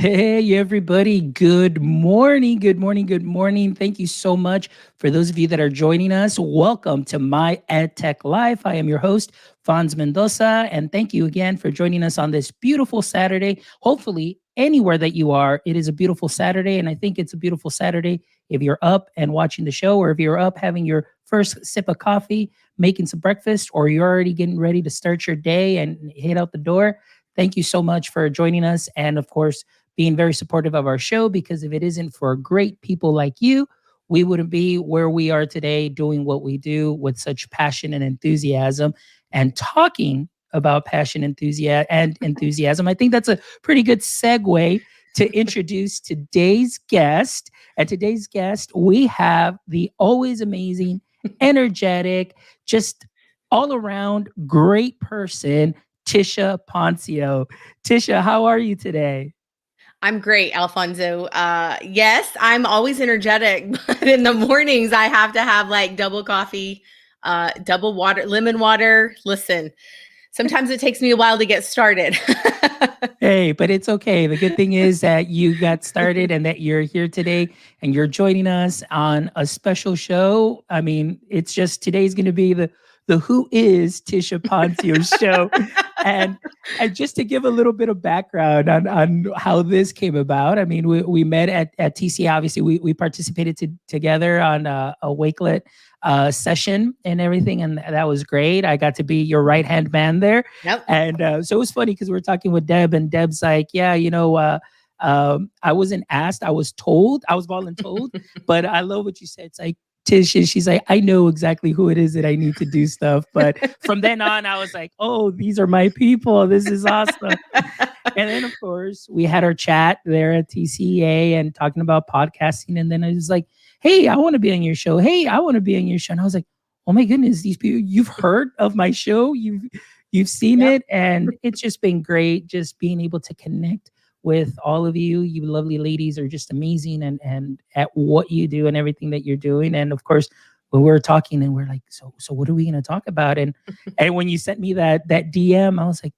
Hey, everybody. Good morning. Good morning. Good morning. Thank you so much for those of you that are joining us. Welcome to My EdTech Life. I am your host, Fonz Mendoza, and thank you again for joining us on this beautiful Saturday. Hopefully, anywhere that you are, it is a beautiful Saturday, and I think it's a beautiful Saturday if you're up and watching the show, or if you're up having your first sip of coffee, making some breakfast, or you're already getting ready to start your day and head out the door. Thank you so much for joining us, and of course, being very supportive of our show, because if it isn't for great people like you, we wouldn't be where we are today doing what we do with such passion and enthusiasm and talking about passion, enthusiasm. I think that's a pretty good segue to introduce today's guest. And today's guest, we have the always amazing, energetic, just all around great person, Tisha Poncio. Tisha, how are you today? I'm great, Alfonso. Yes, I'm always energetic, but in the mornings I have to have like double coffee, double water, lemon water. Listen, sometimes it takes me a while to get started. Hey, but it's okay. The good thing is that you got started and that you're here today and you're joining us on a special show. I mean, it's just today's going to be the Who is Tisha Poncio show. And just to give a little bit of background on how this came about, I mean, we met at TC. Obviously, we participated together on a Wakelet session and everything, and that was great. I got to be your right-hand man there. Yep. And so it was funny because we were talking with Deb, and Deb's like, yeah, I wasn't asked, I was told, I was voluntold, but I love what you said. It's like, Tisha, she's like, I know exactly who it is that I need to do stuff. But from then on, I was like, oh, these are my people. This is awesome. And then, of course, we had our chat there at TCA and talking about podcasting. And then I was like, hey, I want to be on your show. Hey, I want to be on your show. And I was like, oh my goodness, these people, you've heard of my show. You've seen it. And it's just been great just being able to connect with all of you. You lovely ladies are just amazing and at what you do and everything that you're doing. And of course, when we were talking and we're like, so what are we going to talk about? And when you sent me that DM, I was like,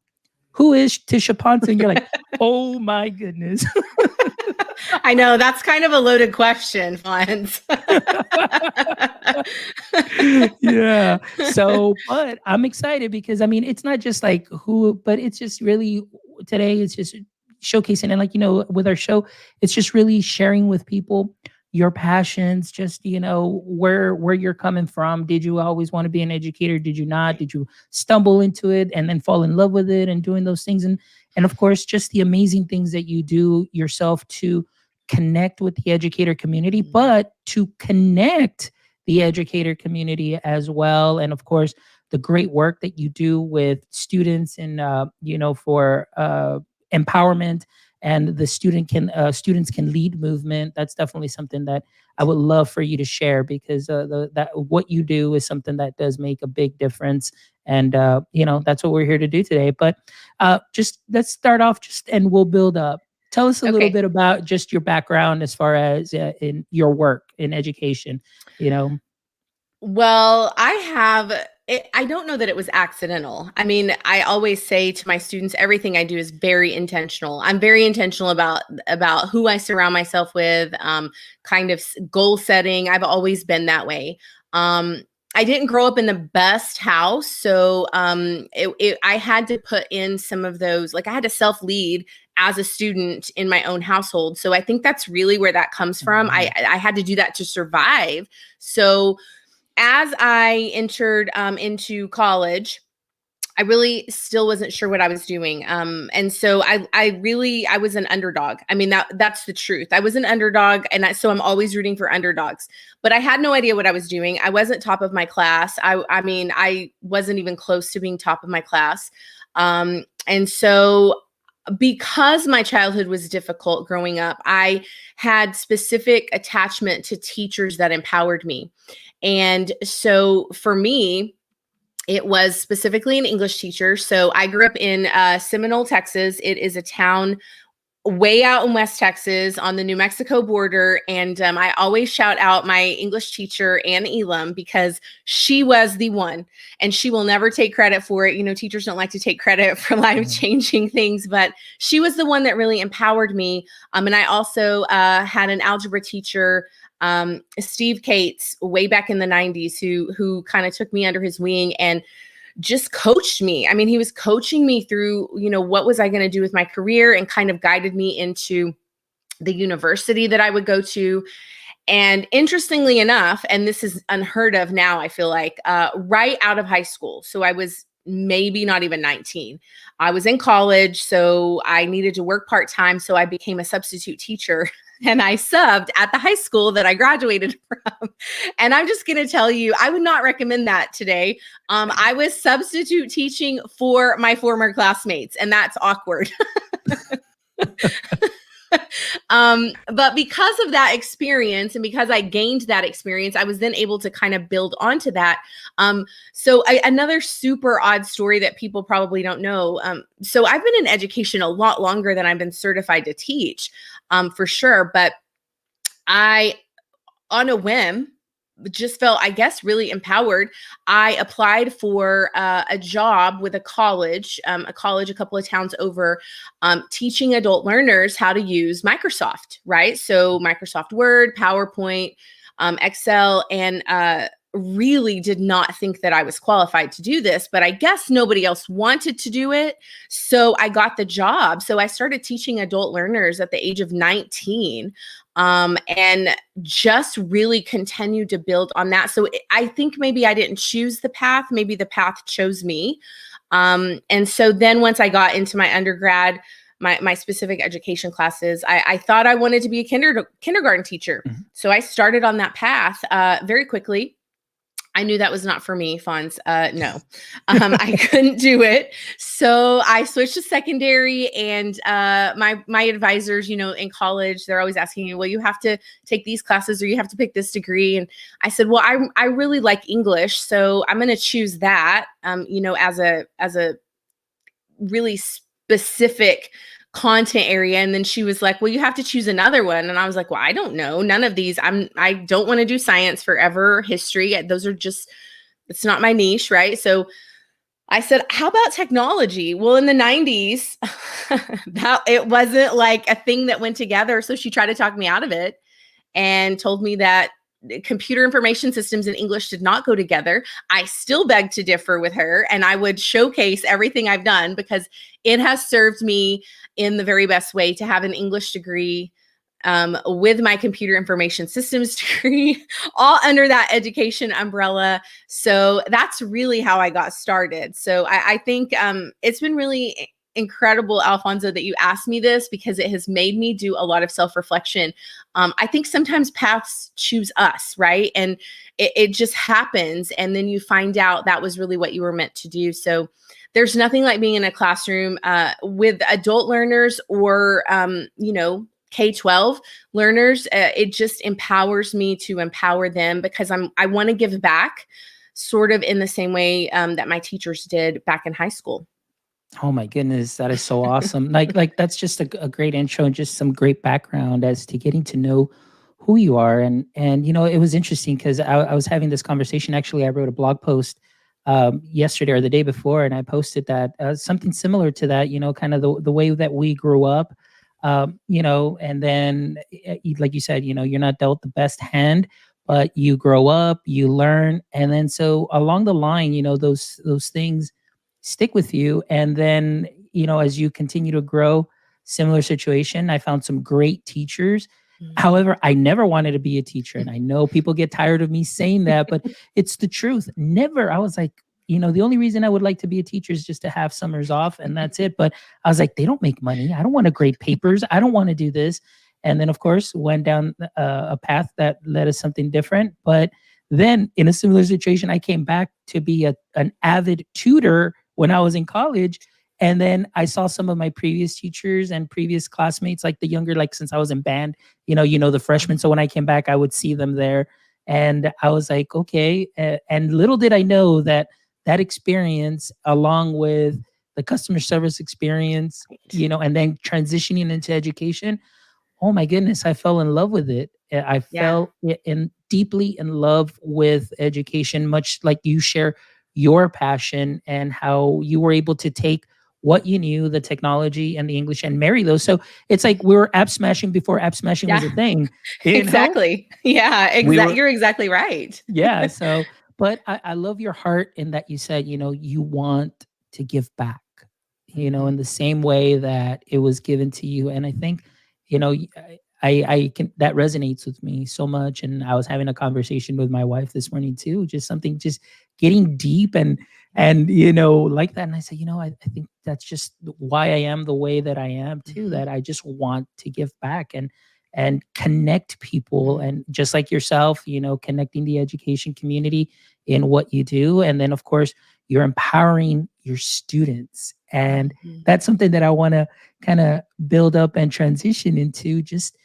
who is Tisha Poncio? And you're like, oh my goodness. I know that's kind of a loaded question, Fonz. Yeah. So, but I'm excited because I mean, it's not just like who, but it's just really today, it's just showcasing. And like, with our show, it's just really sharing with people your passions, just, where you're coming from. Did you always want to be an educator? Did you not? Did you stumble into it and then fall in love with it and doing those things? And of course, just the amazing things that you do yourself to connect with the educator community, but to connect the educator community as well. And of course, the great work that you do with students and, for empowerment and the students can lead movement. That's definitely something that I would love for you to share, because that what you do is something that does make a big difference. And that's what we're here to do today. But just let's start off and we'll build up. Tell us a little bit about just your background as far as in your work in education. Well, I don't know that it was accidental. I mean, I always say to my students, everything I do is very intentional. I'm very intentional about who I surround myself with, kind of goal setting. I've always been that way. I didn't grow up in the best house. So I had to put in some of those, like I had to self-lead as a student in my own household. So I think that's really where that comes from. I had to do that to survive. So as I entered into college, I really still wasn't sure what I was doing. And so I was an underdog. I mean, that's the truth. I was an underdog. And so I'm always rooting for underdogs, but I had no idea what I was doing. I wasn't top of my class. I mean, I wasn't even close to being top of my class. And so because my childhood was difficult growing up, I had specific attachment to teachers that empowered me. And so for me, it was specifically an English teacher. So I grew up in Seminole, Texas. It is a town way out in West Texas on the New Mexico border. And I always shout out my English teacher, Ann Elam, because she was the one, and she will never take credit for it. You know, teachers don't like to take credit for life-changing things, but she was the one that really empowered me. And I also had an algebra teacher, Steve Cates, way back in the 90s, who kind of took me under his wing and just coached me. I mean, he was coaching me through, you know, what was I going to do with my career, and kind of guided me into the university that I would go to. And interestingly enough, and this is unheard of now, I feel like, right out of high school. So I was maybe not even 19. I was in college, so I needed to work part-time. So I became a substitute teacher, and I subbed at the high school that I graduated from. And I'm just going to tell you, I would not recommend that today. I was substitute teaching for my former classmates, and that's awkward. But because of that experience, and because I gained that experience, I was then able to kind of build onto that. Another super odd story that people probably don't know. So I've been in education a lot longer than I've been certified to teach, for sure. But I, on a whim, just felt, I guess, really empowered. I applied for a job with a college a couple of towns over, teaching adult learners how to use Microsoft, right? So Microsoft Word, PowerPoint, Excel, and really did not think that I was qualified to do this, but I guess nobody else wanted to do it. So I got the job. So I started teaching adult learners at the age of 19. And just really continued to build on that. So I think maybe I didn't choose the path, maybe the path chose me. And so then once I got into my undergrad, my specific education classes, I thought I wanted to be a kindergarten teacher. Mm-hmm. So I started on that path very quickly. I knew that was not for me, Fonz. No, I couldn't do it. So I switched to secondary, and my advisors, you know, in college, they're always asking me, well, you have to take these classes or you have to pick this degree. And I said, well, I really like English, so I'm going to choose that, you know, as a really specific content area. And then she was like, well, you have to choose another one. And I was like, well, I don't know. None of these. I don't want to do science forever, history. Those are just, it's not my niche, right? So I said, how about technology? Well, in the 90s, that it wasn't like a thing that went together. So she tried to talk me out of it and told me that computer information systems and English did not go together. I still beg to differ with her, and I would showcase everything I've done because it has served me in the very best way to have an English degree with my computer information systems degree, all under that education umbrella. So that's really how I got started. So I think it's been really incredible, Alfonso, that you asked me this, because it has made me do a lot of self-reflection. I think sometimes paths choose us, right? And it just happens. And then you find out that was really what you were meant to do. So there's nothing like being in a classroom with adult learners or, you know, K-12 learners. It just empowers me to empower them, because I want to give back sort of in the same way that my teachers did back in high school. Oh my goodness, that is so awesome. Like that's just a great intro and just some great background as to getting to know who you are. And you know, it was interesting because I was having this conversation. Actually, I wrote a blog post yesterday or the day before, and I posted that something similar to that, you know, kind of the way that we grew up, you know, and then like you said, you know, you're not dealt the best hand, but you grow up, you learn. And then so along the line, you know, those things stick with you. And then, you know, as you continue to grow, similar situation, I found some great teachers. Mm-hmm. However, I never wanted to be a teacher. And I know people get tired of me saying that, but it's the truth. Never. I was like, you know, the only reason I would like to be a teacher is just to have summers off, and that's it. But I was like, they don't make money. I don't want to grade papers. I don't want to do this. And then, of course, went down a path that led us something different. But then in a similar situation, I came back to be an avid tutor when I was in college. And then I saw some of my previous teachers and previous classmates, like the younger, like since I was in band, the freshmen. So when I came back, I would see them there. And I was like, okay. And little did I know that that experience, along with the customer service experience, and then transitioning into education, oh my goodness, I fell in love with it. I Yeah. fell in deeply in love with education, much like you share your passion and how you were able to take what you knew, the technology and the English, and marry those. So it's like we were app smashing before app smashing was Yeah. a thing, you know? Exactly. Yeah, We were, you're exactly right. yeah. So, but I love your heart in that you said, you want to give back, in Mhm. the same way that it was given to you. And I think, I can, that resonates with me so much. And I was having a conversation with my wife this morning too, just something just getting deep and like that. And I said, I think that's just why I am the way that I am too, Mhm. that I just want to give back and connect people, Mhm. and just like yourself, connecting the education community in what you do. And then of course you're empowering your students. And Mhm. that's something that I want to kind of build up and transition into. Just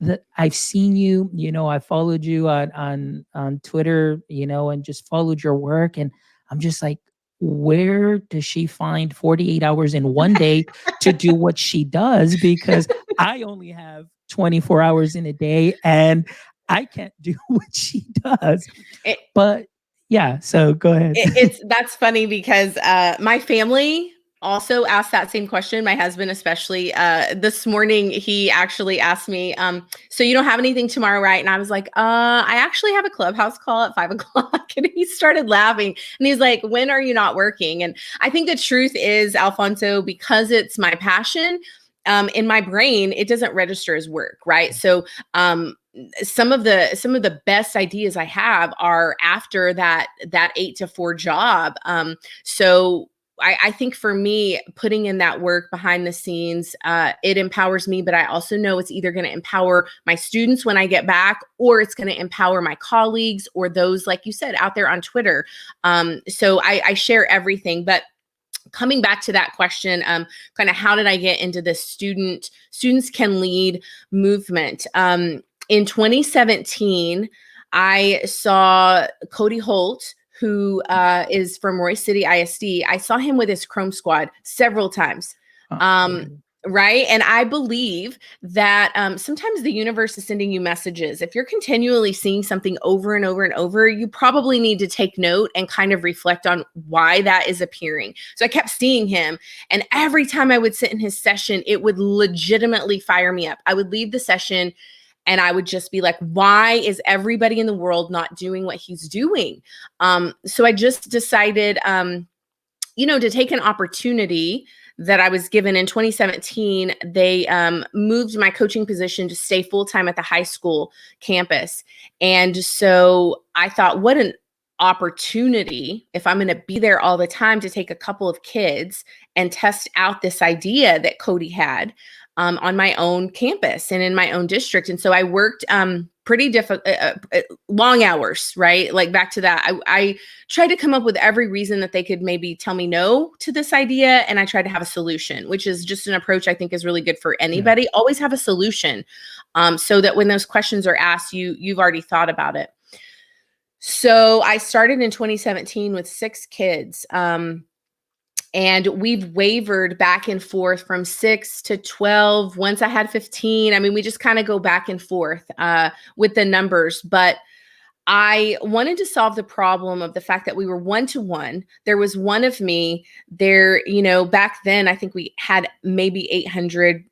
that I've seen you, I followed you on Twitter, and just followed your work. And I'm just like, where does she find 48 hours in one day to do what she does? Because I only have 24 hours in a day and I can't do what she does. It, But yeah, so go ahead. it's that's funny because my family also asked that same question. My husband, especially, this morning, he actually asked me, "So you don't have anything tomorrow, right?" And I was like, I actually have a Clubhouse call at 5 o'clock." And he started laughing, and he's like, "When are you not working?" And I think the truth is, Alfonso, because it's my passion. In my brain, it doesn't register as work, right? So, some of the best ideas I have are after that 8 to 4 job. So I think for me, putting in that work behind the scenes, it empowers me, but I also know it's either going to empower my students when I get back, or it's going to empower my colleagues or those, like you said, out there on Twitter. So I share everything. But coming back to that question, kind of how did I get into this students can lead movement? In 2017, I saw Cody Holt, who is from Roy City ISD. I saw him with his Chrome Squad several times. Um, Okay. right. And I believe that sometimes the universe is sending you messages. If you're continually seeing something over and over and over, you probably need to take note and kind of reflect on why that is appearing. So I kept seeing him. And every time I would sit in his session, it would legitimately fire me up. I would leave the session and I would just be like, why is everybody in the world not doing what he's doing? So I just decided, to take an opportunity that I was given in 2017. They moved my coaching position to stay full time at the high school campus. And so I thought, what an opportunity if I'm going to be there all the time to take a couple of kids and test out this idea that Cody had on my own campus and in my own district. And so I worked pretty long hours, right? Like back to that, I tried to come up with every reason that they could maybe tell me no to this idea. And I tried to have a solution, which is just an approach I think is really good for Yeah. anybody. Always have a solution, so that when those questions are asked, you've already thought about it. So I started in 2017 with 6 kids. And we've wavered back and forth from 6 to 12. Once I had 15. I mean, we just kind of go back and forth with the numbers. But I wanted to solve the problem of the fact that we were 1-to-1. There was one of me there, back then, I think we had maybe 800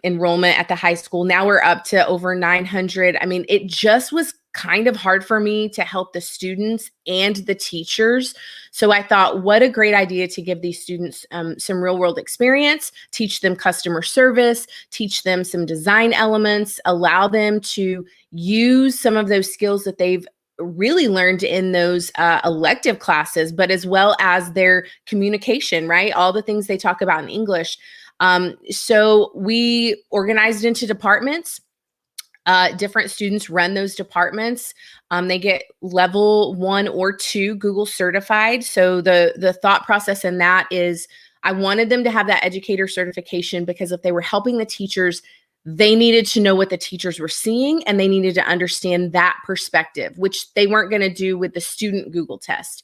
enrollment at the high school. Now we're up to over 900. I mean, it just was kind of hard for me to help the students and the teachers. So I thought, what a great idea to give these students some real world experience, teach them customer service, teach them some design elements, allow them to use some of those skills that they've really learned in those elective classes, but as well as their communication, right? All the things they talk about in English. So we organized into departments. Different students run those departments. They get level 1 or 2 Google certified. So the thought process in that is I wanted them to have that educator certification because if they were helping the teachers, they needed to know what the teachers were seeing and they needed to understand that perspective, which they weren't going to do with the student Google test.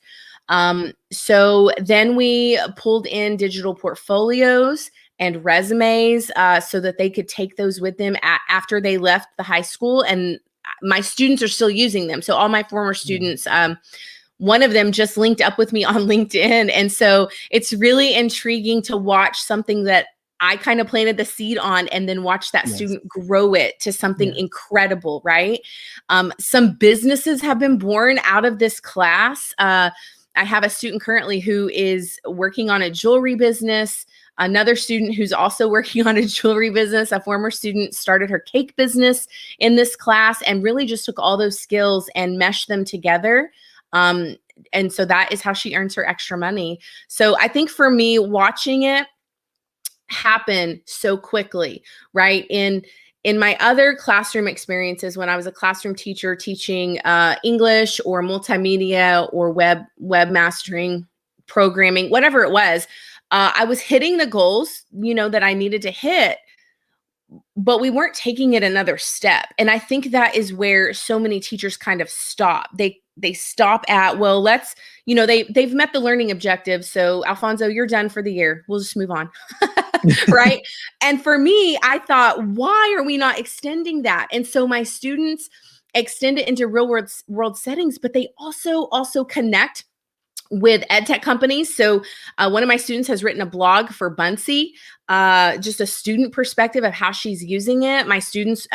So then we pulled in digital portfolios and resumes so that they could take those with them after they left the high school. And my students are still using them. So all my former students, one of them just linked up with me on LinkedIn. And so it's really intriguing to watch something that I kind of planted the seed on and then watch that student grow it to something incredible, right? Some businesses have been born out of this class. I have a student currently who is working on a jewelry business. Another student who's also working on a jewelry business, a former student, started her cake business in this class and really just took all those skills and meshed them together. And so that is how she earns her extra money. So I think for me, watching it happen so quickly, right? In my other classroom experiences, when I was a classroom teacher teaching English or multimedia or web mastering, programming, whatever it was, I was hitting the goals, that I needed to hit, but we weren't taking it another step. And I think that is where so many teachers kind of stop. They stop at, well, let's, they've met the learning objective. So Alfonso, you're done for the year. We'll just move on. Right. And for me, I thought, why are we not extending that? And so my students extend it into real world settings, but they also connect with ed tech companies. So one of my students has written a blog for Bunsey, just a student perspective of how she's using it. My students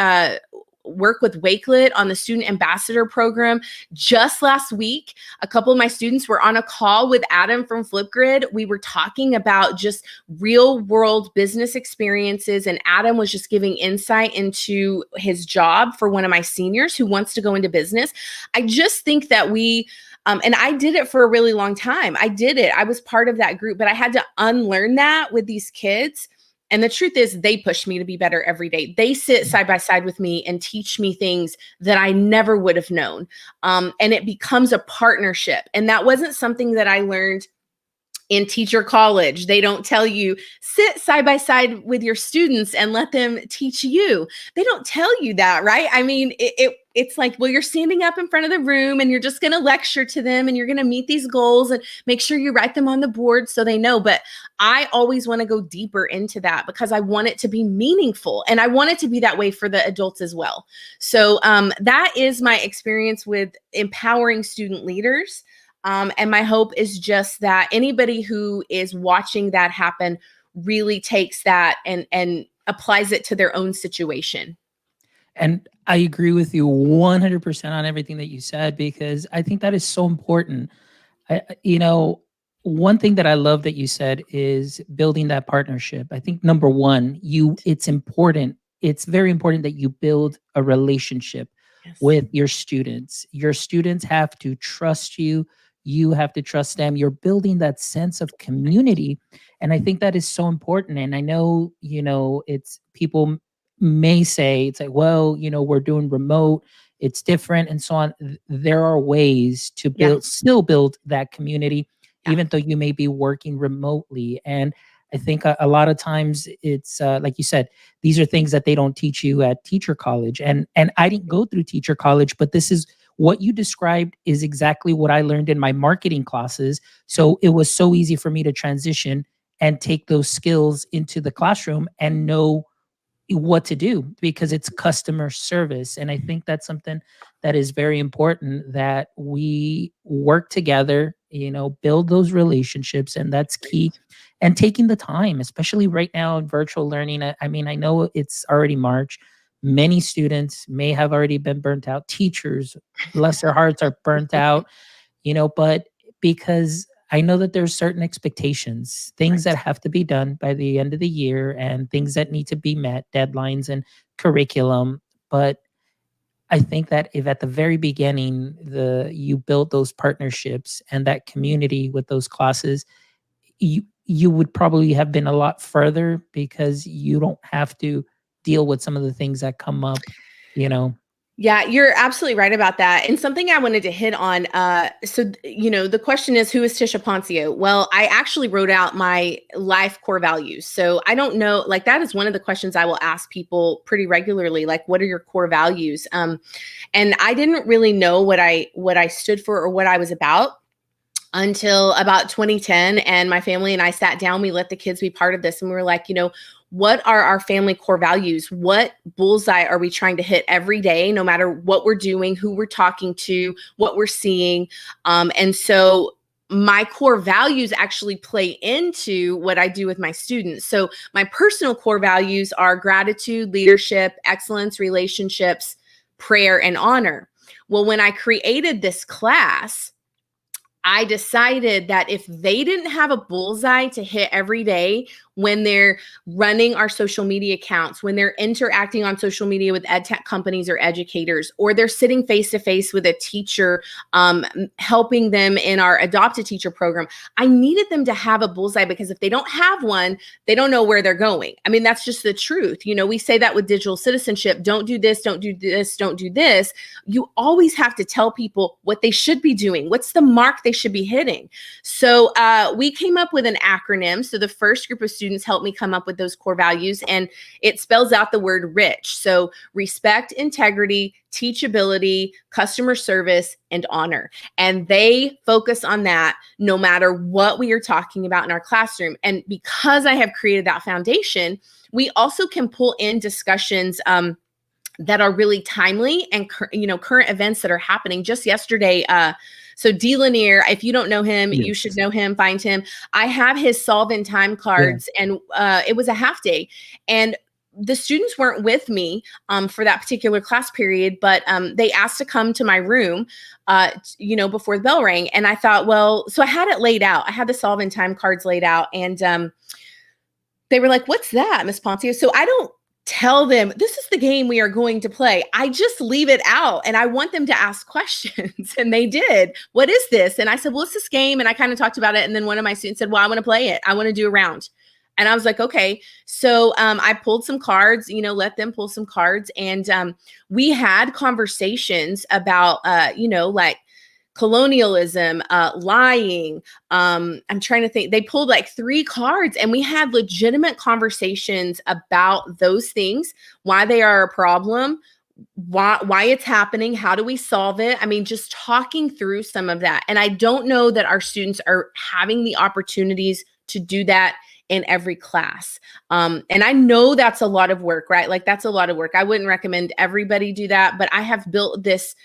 work with Wakelet on the student ambassador program. Just last week, a couple of my students were on a call with Adam from Flipgrid. We were talking about just real world business experiences. And Adam was just giving insight into his job for one of my seniors who wants to go into business. I just think that and I did it for a really long time. I did it. I was part of that group, but I had to unlearn that with these kids. And the truth is, they push me to be better every day. They sit side by side with me and teach me things that I never would have known. And it becomes a partnership. And that wasn't something that I learned in teacher college. They don't tell you, sit side by side with your students and let them teach you. They don't tell you that, right? I mean, it's like, well, you're standing up in front of the room and you're just going to lecture to them and you're going to meet these goals and make sure you write them on the board so they know. But I always want to go deeper into that because I want it to be meaningful and I want it to be that way for the adults as well. So that is my experience with empowering student leaders. And my hope is just that anybody who is watching that happen really takes that and applies it to their own situation. And I agree with you 100% on everything that you said, because I think that is so important. One thing that I love that you said is building that partnership. I think number one, it's important. It's very important that you build a relationship with your students. Your students have to trust you. You have to trust them. You're building that sense of community. And I think that is so important. And I know, it's people may say it's like, well, we're doing remote, it's different and so on. There are ways to still build that community, even though you may be working remotely. And I think a lot of times it's like you said, these are things that they don't teach you at teacher college. And I didn't go through teacher college, but this is what you described is exactly what I learned in my marketing classes. So it was so easy for me to transition and take those skills into the classroom and know what to do because it's customer service. And I think that's something that is very important, that we work together, build those relationships, and that's key. And taking the time, especially right now in virtual learning. I mean, I know it's already March. Many students may have already been burnt out. Teachers, bless their hearts, are burnt out, but because I know that there's certain expectations, things that have to be done by the end of the year and things that need to be met, deadlines and curriculum. But I think that if at the very beginning, you build those partnerships and that community with those classes, you would probably have been a lot further because you don't have to deal with some of the things that come up. Yeah, you're absolutely right about that. And something I wanted to hit on. The question is, who is Tisha Poncio? Well, I actually wrote out my life core values. So I don't know, like that is one of the questions I will ask people pretty regularly. Like, what are your core values? And I didn't really know what I stood for or what I was about until about 2010. And my family and I sat down, we let the kids be part of this. And we were like, what are our family core values? What bullseye are we trying to hit every day, no matter what we're doing, who we're talking to, what we're seeing? And so my core values actually play into what I do with my students. So my personal core values are gratitude, leadership, excellence, relationships, prayer, and honor. Well, when I created this class, I decided that if they didn't have a bullseye to hit every day when they're running our social media accounts, when they're interacting on social media with ed tech companies or educators, or they're sitting face to face with a teacher, helping them in our Adopt a Teacher program, I needed them to have a bullseye, because if they don't have one, they don't know where they're going. I mean, that's just the truth. We say that with digital citizenship: don't do this, don't do this, don't do this. You always have to tell people what they should be doing. What's the mark they should be hitting? So we came up with an acronym. So the first group of students helped me come up with those core values, and it spells out the word RICH. So respect, integrity, teachability, customer service, and honor. And they focus on that no matter what we are talking about in our classroom. And because I have created that foundation, we also can pull in discussions that are really timely and current events that are happening. Just yesterday, so D. Lanier, if you don't know him, you should know him, find him. I have his Solve in Time cards, and it was a half day. And the students weren't with me for that particular class period, but they asked to come to my room, before the bell rang. And I thought, well, so I had it laid out. I had the Solve in Time cards laid out, and they were like, "What's that, Miss Poncio?" So I don't tell them this is the game we are going to play. I just leave it out, and I want them to ask questions. And they did. "What is this?" And I said, "Well, it's this game." And I kind of talked about it. And then one of my students said, "Well, I want to play it. I want to do a round." And I was like, okay. So I pulled some cards, let them pull some cards. And we had conversations about, like colonialism, lying. I'm trying to think. They pulled like 3 cards, and we had legitimate conversations about those things, why they are a problem, why it's happening, how do we solve it. I mean, just talking through some of that. And I don't know that our students are having the opportunities to do that in every class. And I know that's a lot of work, right? Like that's a lot of work. I wouldn't recommend everybody do that, but I have built this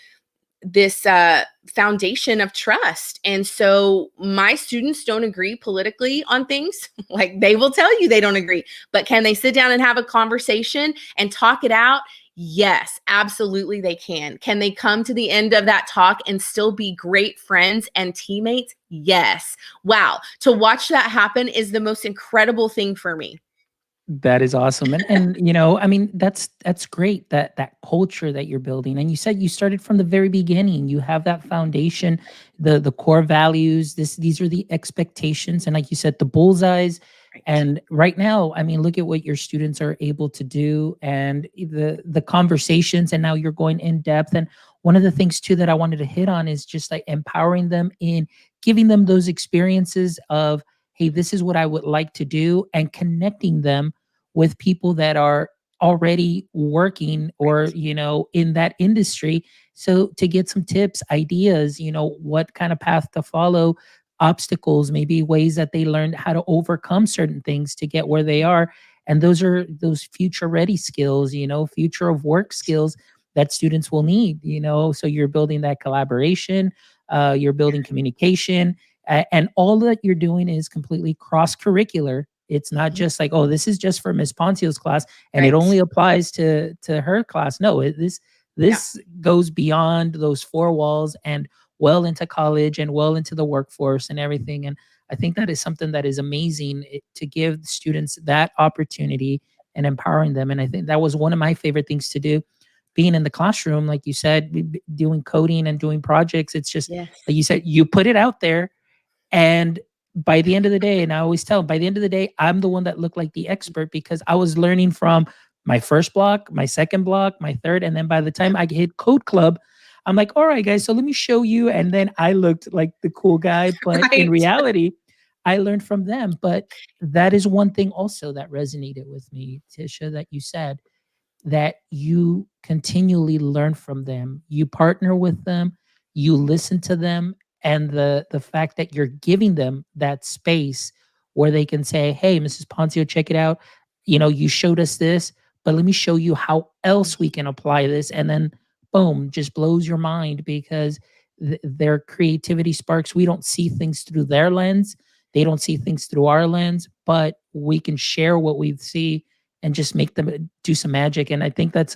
foundation of trust. And so my students don't agree politically on things. Like they will tell you they don't agree, but can they sit down and have a conversation and talk it out? Yes, absolutely they can. Can they come to the end of that talk and still be great friends and teammates? Yes. Wow. To watch that happen is the most incredible thing for me. That is awesome. And I mean, that's great, that culture that you're building. And you said you started from the very beginning. You have that foundation, the core values. These are the expectations, and like you said, the bullseyes. Right. And right now, I mean, look at what your students are able to do, and the conversations, and now you're going in depth. And one of the things too that I wanted to hit on is just like empowering them, in giving them those experiences of, hey, this is what I would like to do, and connecting them with people that are already working, or in that industry, so to get some tips, ideas, what kind of path to follow, obstacles, maybe ways that they learned how to overcome certain things to get where they are. And those are those future ready skills, future of work skills that students will need. So you're building that collaboration, you're building communication, and all that you're doing is completely cross curricular. It's not just like, oh, this is just for Miss Poncio's class and it Right. only applies to her class. No, this goes beyond those 4 walls, and well into college, and well into the workforce and everything. And I think that is something that is amazing, to give students that opportunity and empowering them. And I think that was one of my favorite things to do, being in the classroom, like you said, doing coding and doing projects. It's just Yes. like you said, you put it out there, and by the end of the day, and I always tell them, by the end of the day, I'm the one that looked like the expert, because I was learning from my first block, my second block, my third. And then by the time I hit code club, I'm like, all right, guys, so let me show you. And then I looked like the cool guy. But in Right. reality, I learned from them. But that is one thing also that resonated with me, Tisha, that you said that you continually learn from them. You partner with them, you listen to them, and the fact that you're giving them that space where they can say, "Hey, Mrs. Poncio, check it out. You know, you showed us this, but let me show you how else we can apply this." And then boom, just blows your mind because their creativity sparks. We don't see things through their lens. They don't see things through our lens, but we can share what we see and just make them do some magic. And I think that's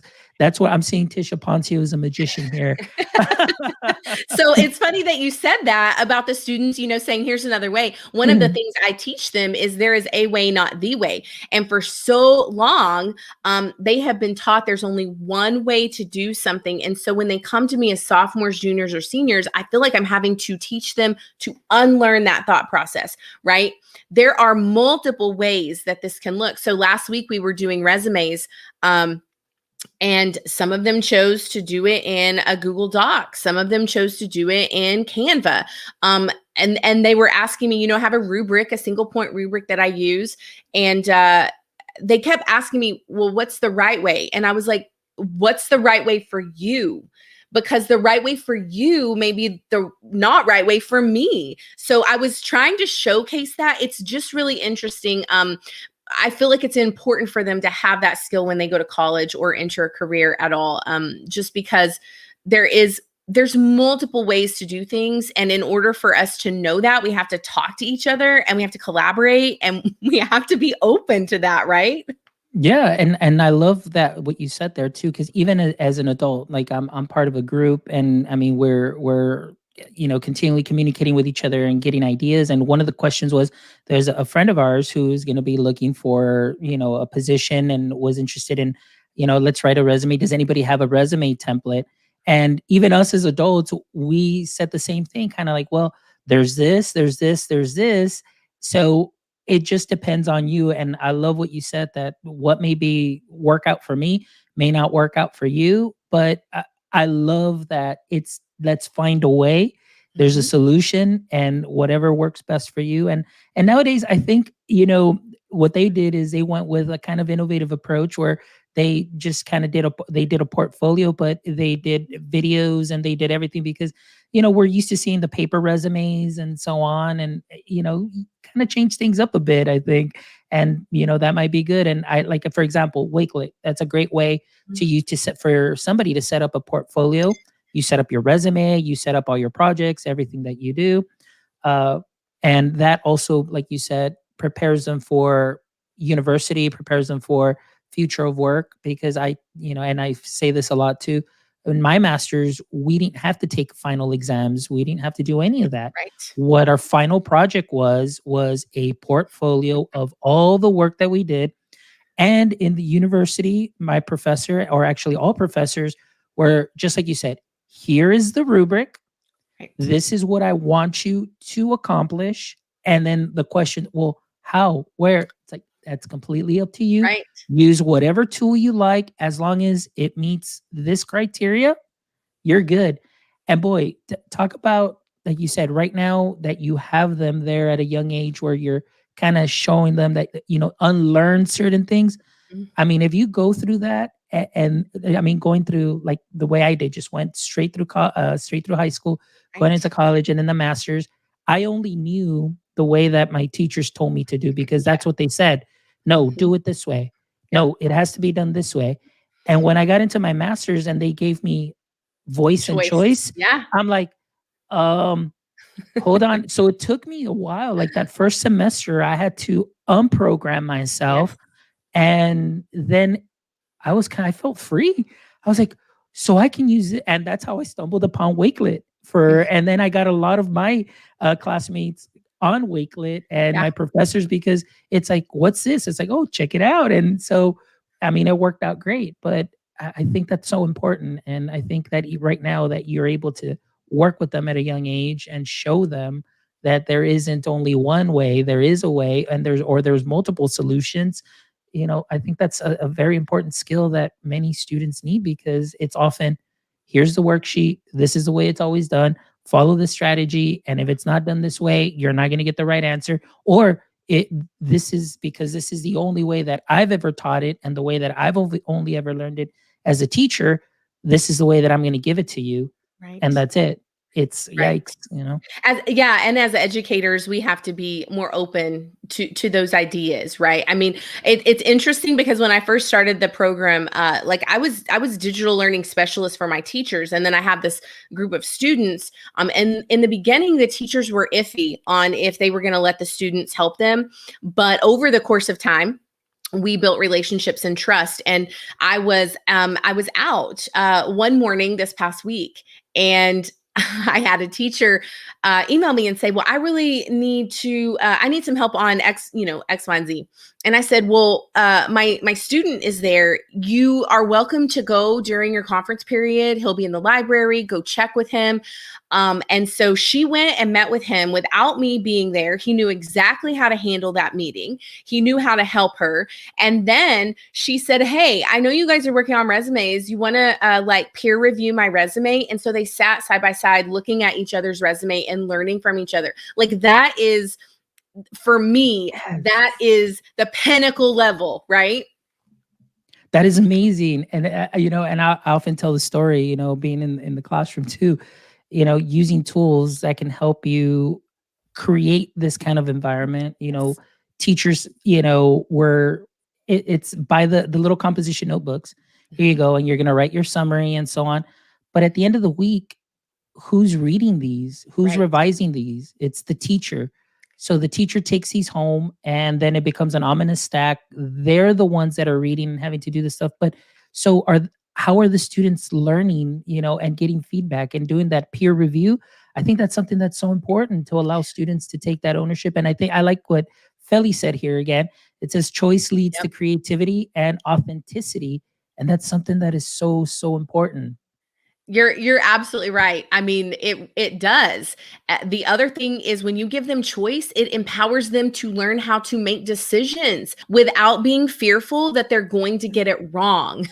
what I'm seeing. Tisha Poncio is a magician here. So it's funny that you said that about the students, saying, here's another way. One of the Mm, things I teach them is there is a way, not the way. And for so long, they have been taught there's only one way to do something. And so when they come to me as sophomores, juniors, or seniors, I feel like I'm having to teach them to unlearn that thought process, right? There are multiple ways that this can look. So last week we were doing resumes. And some of them chose to do it in a Google Doc. Some of them chose to do it in Canva. And they were asking me, I have a rubric, a single point rubric that I use. And they kept asking me, well, what's the right way? And I was like, what's the right way for you? Because the right way for you may be the not right way for me. So I was trying to showcase that. It's just really interesting. I feel like it's important for them to have that skill when they go to college or enter a career at all, just because there's multiple ways to do things. And in order for us to know that, we have to talk to each other and we have to collaborate and we have to be open to that, right? yeah, and I love that what you said there too, because even as an adult, like I'm part of a group, and I mean we're continually communicating with each other and getting ideas. And one of the questions was, there's a friend of ours who's going to be looking for a position and was interested in let's write a resume. Does anybody have a resume template? And even us as adults, we said the same thing, kind of like, well, there's this, there's this, there's this. So it just depends on you. And I love what you said, that what may be work out for me may not work out for you. But I love that it's, let's find a way. There's a Mhm. solution, and whatever works best for you. And nowadays, I think what they did is they went with a kind of innovative approach where they just kind of did a portfolio, but they did videos and they did everything because we're used to seeing the paper resumes and so on. And kind of change things up a bit, I think. And that might be good. And I like, for example, Wakelet. That's a great way to use to set for somebody to set up a portfolio. You set up your resume, you set up all your projects, everything that you do. Uh, and that also, like you said, prepares them for university, prepares them for future of work. Because and I say this a lot too. In my master's, we didn't have to take final exams. We didn't have to do any of that. Right. What our final project was a portfolio of all the work that we did. And in the university, my professor, or actually all professors, were just like you said, here is the rubric. Right. This is what I want you to accomplish. And then the question, well, how, where? It's like, that's completely up to you. Right. Use whatever tool you like, as long as it meets this criteria, you're good. And boy, talk about, like you said, right now that you have them there at a young age where you're kind of showing them that, unlearn certain things. Mhm. I mean, if you go through that, and I mean, going through like the way I did, just went straight through straight through high school, going Right. into college, and then the masters. I only knew the way that my teachers told me to do, because Yeah. that's what they said. No, Mhm. do it this way. Yep. No, it has to be done this way. And when I got into my masters and they gave me voice and Choice. choice, Yeah. I'm like, um, hold on. So it took me a while. Like that first semester, I had to unprogram Yes. myself. And then I felt free. I was like, so I can use it. And that's how I stumbled upon Wakelet and then I got a lot of my classmates on Wakelet and Yeah. my professors, because it's like, what's this? It's like, oh, check it out. And so, I mean, it worked out great, but I think that's so important. And I think that right now that you're able to work with them at a young age and show them that there isn't only one way, there is a way, and there's multiple solutions. I think that's a very important skill that many students need, because it's often, here's the worksheet, this is the way it's always done, follow this strategy, and if it's not done this way, you're not going to get the right answer. Or it this is because this is the only way that I've ever taught it, and the way that I've only ever learned it as a teacher. This is the way that I'm going to give it to you, and Right. that's it. It's Right. yikes. And as educators, we have to be more open to those ideas, right? I mean, it's interesting because when I first started the program, like I was digital learning specialist for my teachers, and then I have this group of students. And in the beginning, the teachers were iffy on if they were going to let the students help them, but over the course of time, we built relationships and trust. And I was out one morning this past week, and I had a teacher email me and say, "Well, I really need to. I need some help on X, X, Y, and Z." And I said, "Well, my student is there. You are welcome to go during your conference period. He'll be in the library. Go check with him." And so she went and met with him without me being there. He knew exactly how to handle that meeting. He knew how to help her. And then she said, "Hey, I know you guys are working on resumes. You want to like peer review my resume?" And so they sat side by side looking at each other's resume and learning from each other. Like that is, for me, that Yes. is the pinnacle level, right? That is amazing. And, and I often tell the story, being in the classroom too, using tools that can help you create this kind of environment. Yes. Teachers, were, it's by the little composition notebooks. Here you Mhm. go. And you're going to write your summary and so on. But at the end of the week, who's reading these? Who's Right. revising these? It's the teacher. So the teacher takes these home, and then it becomes an ominous stack. They're the ones that are reading and having to do this stuff. But so how are the students learning, and getting feedback and doing that peer review? I think that's something that's so important, to allow students to take that ownership. And I think I like what Feli said here again. It says choice leads to Yep. creativity and authenticity. And that's something that is so, so important. You're absolutely right. I mean, it does. The other thing is when you give them choice, it empowers them to learn how to make decisions without being fearful that they're going to get it wrong.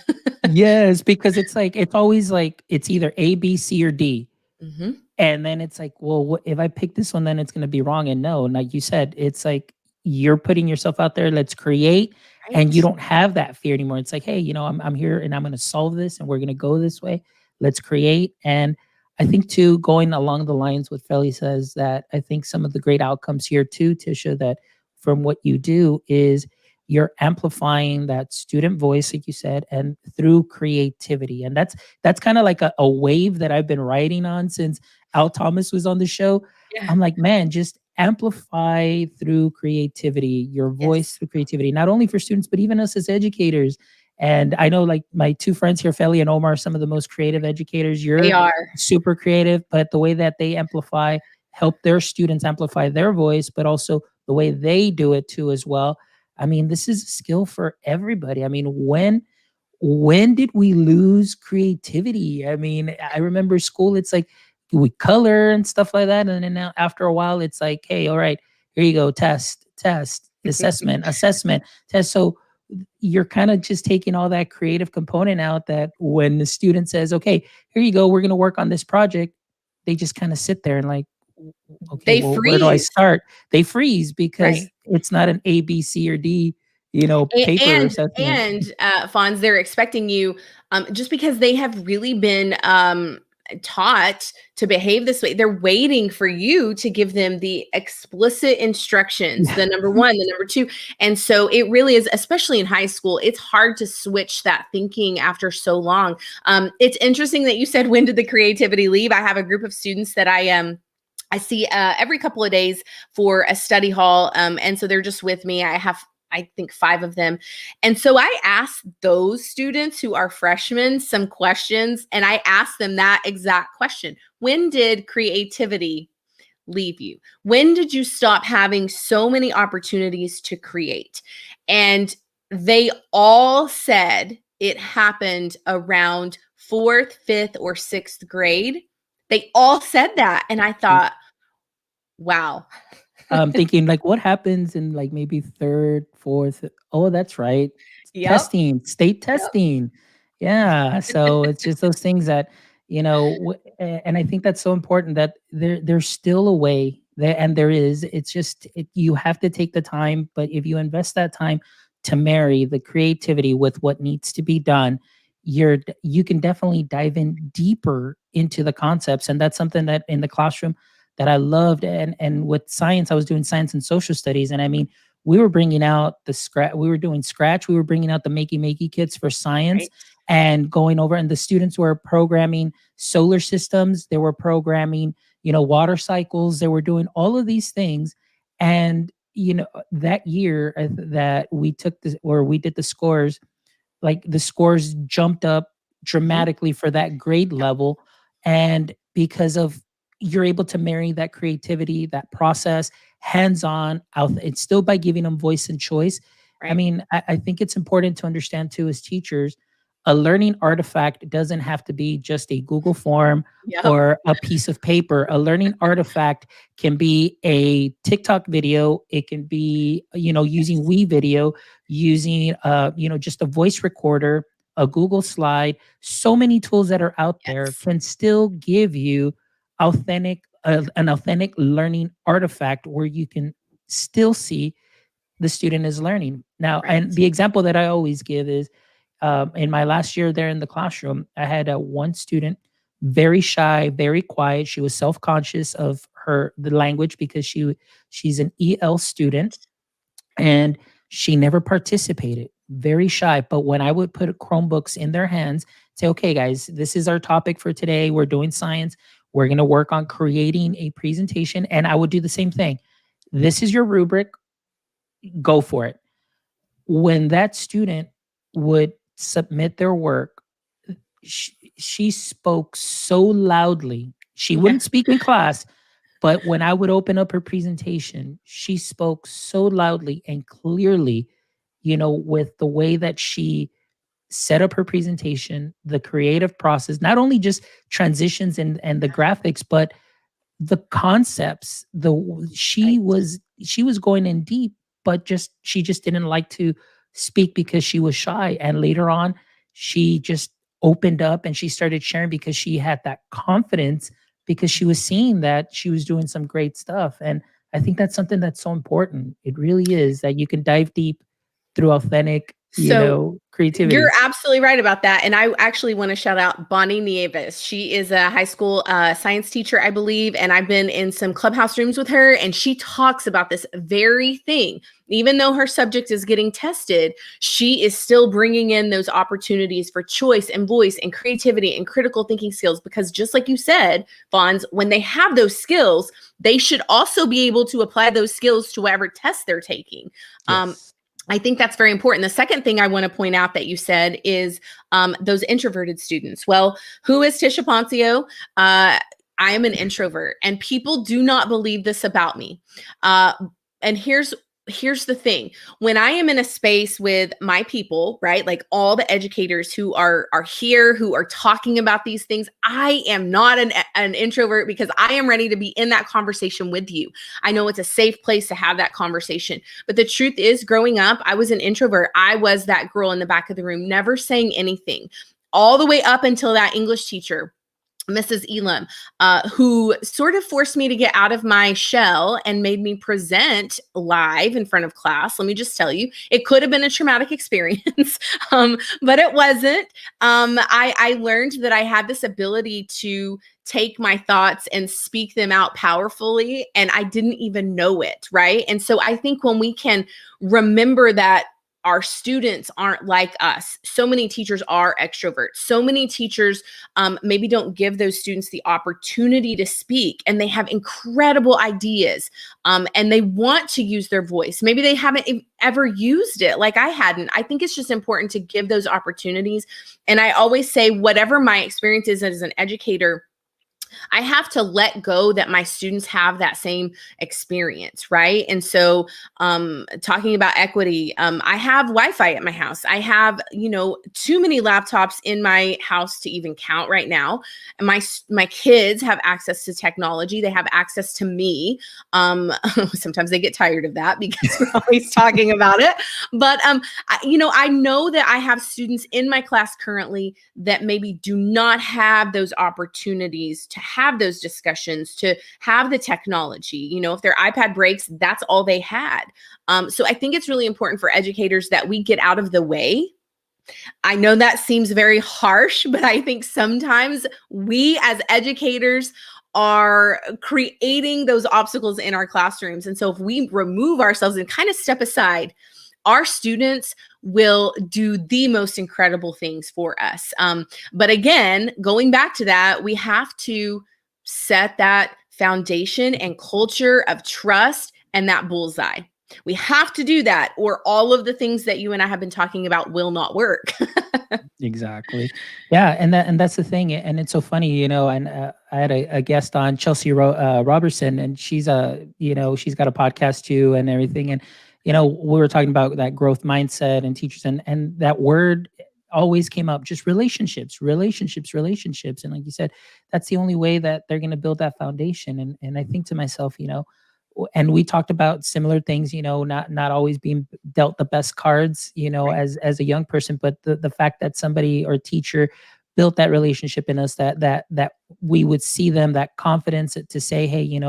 Yes, because it's always like it's either A, B, C, or D. Mhm. And then it's like, well, what if I pick this one, then it's gonna be wrong. And no, like you said, it's like you're putting yourself out there, let's create, and you Right? don't have that fear anymore. It's like, hey, I'm here and I'm gonna solve this and we're gonna go this way. Let's create. And I think too, going along the lines what Feli says, that I think some of the great outcomes here too, Tisha, that from what you do is you're amplifying that student voice, like you said, and through creativity. And that's kind of like a wave that I've been riding on since Al Thomas was on the show. Yeah. I'm like, man, just amplify through creativity, your voice Yes. through creativity, not only for students, but even us as educators. And I know, like, my two friends here, Feli and Omar, are some of the most creative educators. They You're are. super creative, but the way that they amplify, help their students amplify their voice, but also the way they do it too, as well. I mean, this is a skill for everybody. I mean, when did we lose creativity? I mean, I remember school, it's like we color and stuff like that. And then now after a while, it's like, hey, all right, here you go, test, assessment, test. So you're kind of just taking all that creative component out, that when the student says, okay, here you go, we're going to work on this project, they just kind of sit there and like, okay, They well, where do I freeze. start? They freeze Right. because it's not an A, B, C, or D, paper assessment. Fonz, they're expecting you, just because they have really been taught to behave this way. They're waiting for you to give them the explicit instructions, Yeah. the number one, the number two. And so it really is, especially in high school, it's hard to switch that thinking after so long. It's interesting that you said, when did the creativity leave? I have a group of students that I see every couple of days for a study hall. And so they're just with me. I think 5 of them. And so I asked those students who are freshmen some questions, and I asked them that exact question. When did creativity leave you? When did you stop having so many opportunities to create? And they all said it happened around fourth, fifth, or sixth grade. They all said that. And I thought, wow. I'm thinking, like, what happens in, like, maybe third, fourth? Oh, that's right. Yep. Testing, state Yep. testing. Yeah. So it's just those things that, and I think that's so important that there's still a way there, and there is. It's just you have to take the time, but if you invest that time to marry the creativity with what needs to be done, you can definitely dive in deeper into the concepts, and that's something that in the classroom that I loved. And with science, I was doing science and social studies, and I mean we were bringing out the scratch, we were doing scratch, we were bringing out the makey kits for science Right. and going over, and the students were programming solar systems, they were programming, water cycles, they were doing all of these things. And that year that we took this, or we did the scores, like the scores jumped up Mhm. dramatically for that grade Yep. level. And because of, you're able to marry that creativity, that process, hands-on out, it's still by giving them voice and choice. I Right. mean, I think it's important to understand too, as teachers, a learning artifact doesn't have to be just a Google form Yep. or a piece of paper. A learning artifact can be a TikTok video, it can be, using Yes. We Video, using just a voice recorder, a Google slide. So many tools that are out there Yes. can still give you an authentic learning artifact where you can still see the student is learning. Now, and Right. the example that I always give is, in my last year there in the classroom, I had one student, very shy, very quiet. She was self-conscious of the language because she's an EL student, and she never participated, very shy. But when I would put Chromebooks in their hands, say, okay, guys, this is our topic for today. We're doing science. We're going to work on creating a presentation. And I would do the same thing. This is your rubric. Go for it. When that student would submit their work, she spoke so loudly. She Yeah. wouldn't speak in class, but when I would open up her presentation, she spoke so loudly and clearly, with the way that she set up her presentation, the creative process, not only just transitions and the graphics, but the concepts. Right. She was going in deep, but she just didn't like to speak because she was shy. And later on, she just opened up and she started sharing because she had that confidence, because she was seeing that she was doing some great stuff. And I think that's something that's so important. It really is, that you can dive deep through authentic, So you're creativity. absolutely right about that. And I actually want to shout out Bonnie Nieves. She is a high school science teacher, I believe. And I've been in some Clubhouse rooms with her, and she talks about this very thing. Even though her subject is getting tested, she is still bringing in those opportunities for choice and voice and creativity and critical thinking skills. Because just like you said, Fonz, when they have those skills, they should also be able to apply those skills to whatever test they're taking. Um, Yes. I think that's very important. The second thing I want to point out that you said is those introverted students. Well, who is Tisha Poncio? I am an introvert, and people do not believe this about me. Uh, and here's the thing: when I am in a space with my people, right, like all the educators who are here, who are talking about these things, I am not an introvert, because I am ready to be in that conversation with you. I know it's a safe place to have that conversation. But the truth is, growing up, I was an introvert. I was that girl in the back of the room, never saying anything, all the way up until that English teacher, Mrs. Elam, who sort of forced me to get out of my shell and made me present live in front of class. Let me just tell you, it could have been a traumatic experience, but it wasn't. I learned that I had this ability to take my thoughts and speak them out powerfully, and I didn't even know it, right? And so I think when we can remember that our students aren't like us. So many teachers are extroverts. So many teachers maybe don't give those students the opportunity to speak, and they have incredible ideas, and they want to use their voice. Maybe they haven't ever used it like I hadn't. I think it's just important to give those opportunities. And I always say, whatever my experience is as an educator, I have to let go that my students have that same experience, right? And so, talking about equity, I have Wi-Fi at my house. I have, too many laptops in my house to even count right now. And my kids have access to technology. They have access to me. Sometimes they get tired of that because we're always talking about it. But I know that I have students in my class currently that maybe do not have those opportunities to have those discussions, to have the technology. If their iPad breaks, that's all they had. So I think it's really important for educators that we get out of the way. I know that seems very harsh, but I think sometimes we as educators are creating those obstacles in our classrooms. And so if we remove ourselves and kind of step aside, our students will do the most incredible things for us. But again, going back to that, we have to set that foundation and culture of trust and that bullseye. We have to do that, or all of the things that you and I have been talking about will not work. Exactly. Yeah, and that's the thing, and it's so funny, and I had a guest on, Chelsea Robertson, and she's she's got a podcast too and everything, and we were talking about that growth mindset and teachers, and that word always came up, just relationships, relationships, relationships, and like you said, that's the only way that they're going to build that foundation, and I think to myself, and we talked about similar things, not always being dealt the best cards, Right. as a young person, but the fact that somebody or teacher built that relationship in us, that we would see them, that confidence to say, hey,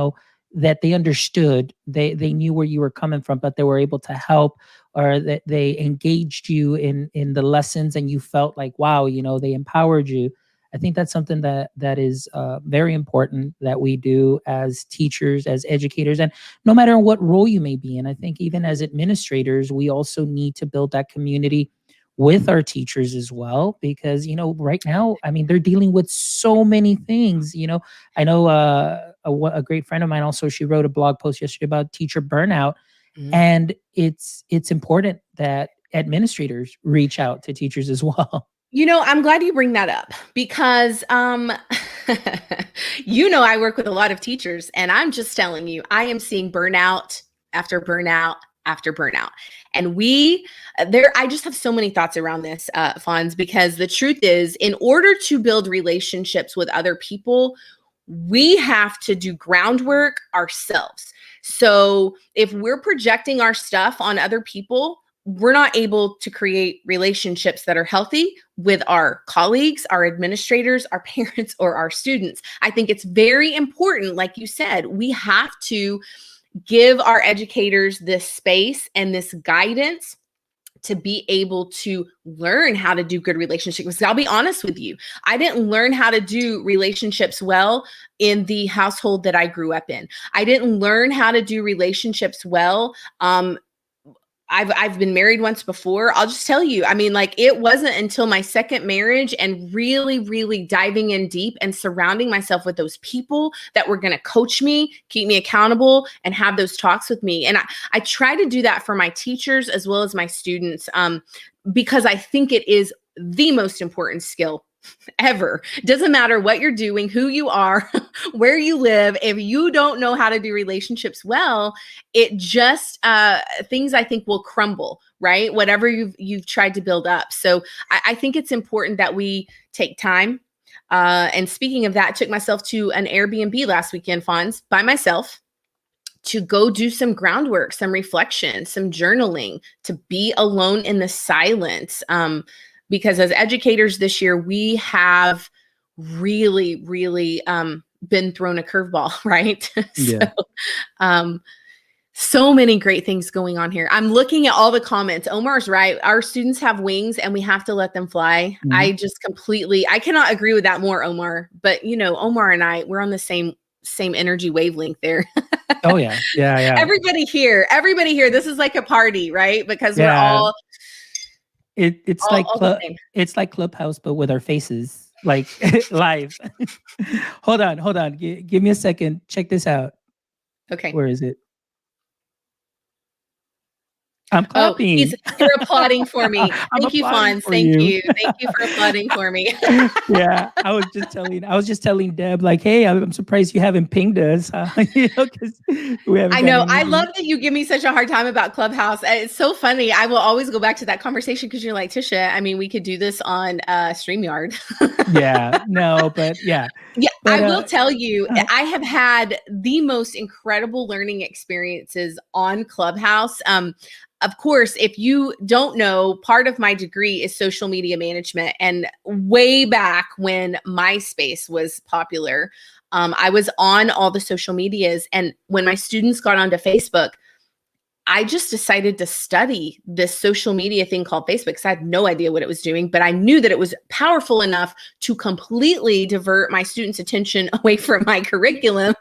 that they understood, they knew where you were coming from, but they were able to help, or that they engaged you in the lessons, and you felt like, wow, they empowered you. I think that's something that is very important that we do as teachers, as educators, and no matter what role you may be in. I think even as administrators, we also need to build that community with our teachers as well, because right now, I mean, they're dealing with so many things. I know a great friend of mine also, she wrote a blog post yesterday about teacher burnout, Mhm. and it's important that administrators reach out to teachers as well. I'm glad you bring that up because I work with a lot of teachers, and I'm just telling you, I am seeing burnout after burnout after burnout. And I just have so many thoughts around this, Fonz, because the truth is, in order to build relationships with other people, we have to do groundwork ourselves. So if we're projecting our stuff on other people, we're not able to create relationships that are healthy with our colleagues, our administrators, our parents, or our students. I think it's very important, like you said, we have to give our educators this space and this guidance to be able to learn how to do good relationships. Because I'll be honest with you, I didn't learn how to do relationships well in the household that I grew up in. I didn't learn how to do relationships well. I've been married once before. I'll just tell you, I mean, like, it wasn't until my second marriage and really, really diving in deep and surrounding myself with those people that were going to coach me, keep me accountable, and have those talks with me. And I try to do that for my teachers as well as my students, because I think it is the most important skill ever. Doesn't matter what you're doing, who you are, where you live. If you don't know how to do relationships well, it just things I think will crumble, right? Whatever you've tried to build up. So I think it's important that we take time. And speaking of that, I took myself to an Airbnb last weekend, Fonz, by myself, to go do some groundwork, some reflection, some journaling, to be alone in the silence. Because as educators this year, we have really, really been thrown a curveball, right? Yeah. Um, so many great things going on here. I'm looking at all the comments. Omar's right. Our students have wings and we have to let them fly. Mhm. I cannot agree with that more, Omar. But Omar and we're on the same energy wavelength there. Oh yeah, yeah, yeah, Everybody here. This is like a party, right? Because we're yeah. all It's like all the same. it's like Clubhouse, but with our faces, like live. Hold on. Give me a second. Check this out. Okay. Where is it? I'm Oh, clapping. you're applauding for me. I'm Thank you, applauding Fonz. for Thank you. you. Thank you for applauding for me. Yeah, I was just telling Deb, like, hey, I'm surprised you haven't pinged us, because we haven't I done know. I love anything. that you give me such a hard time about Clubhouse. It's so funny. I will always go back to that conversation because you're like, Tisha, I mean, we could do this on StreamYard. Yeah, no, but yeah, Yeah, but I will tell you, uh, I have had the most incredible learning experiences on Clubhouse. Of course, if you don't know, part of my degree is social media management. And way back when MySpace was popular, I was on all the social medias. And when my students got onto Facebook, I just decided to study this social media thing called Facebook because I had no idea what it was doing, but I knew that it was powerful enough to completely divert my students' attention away from my curriculum.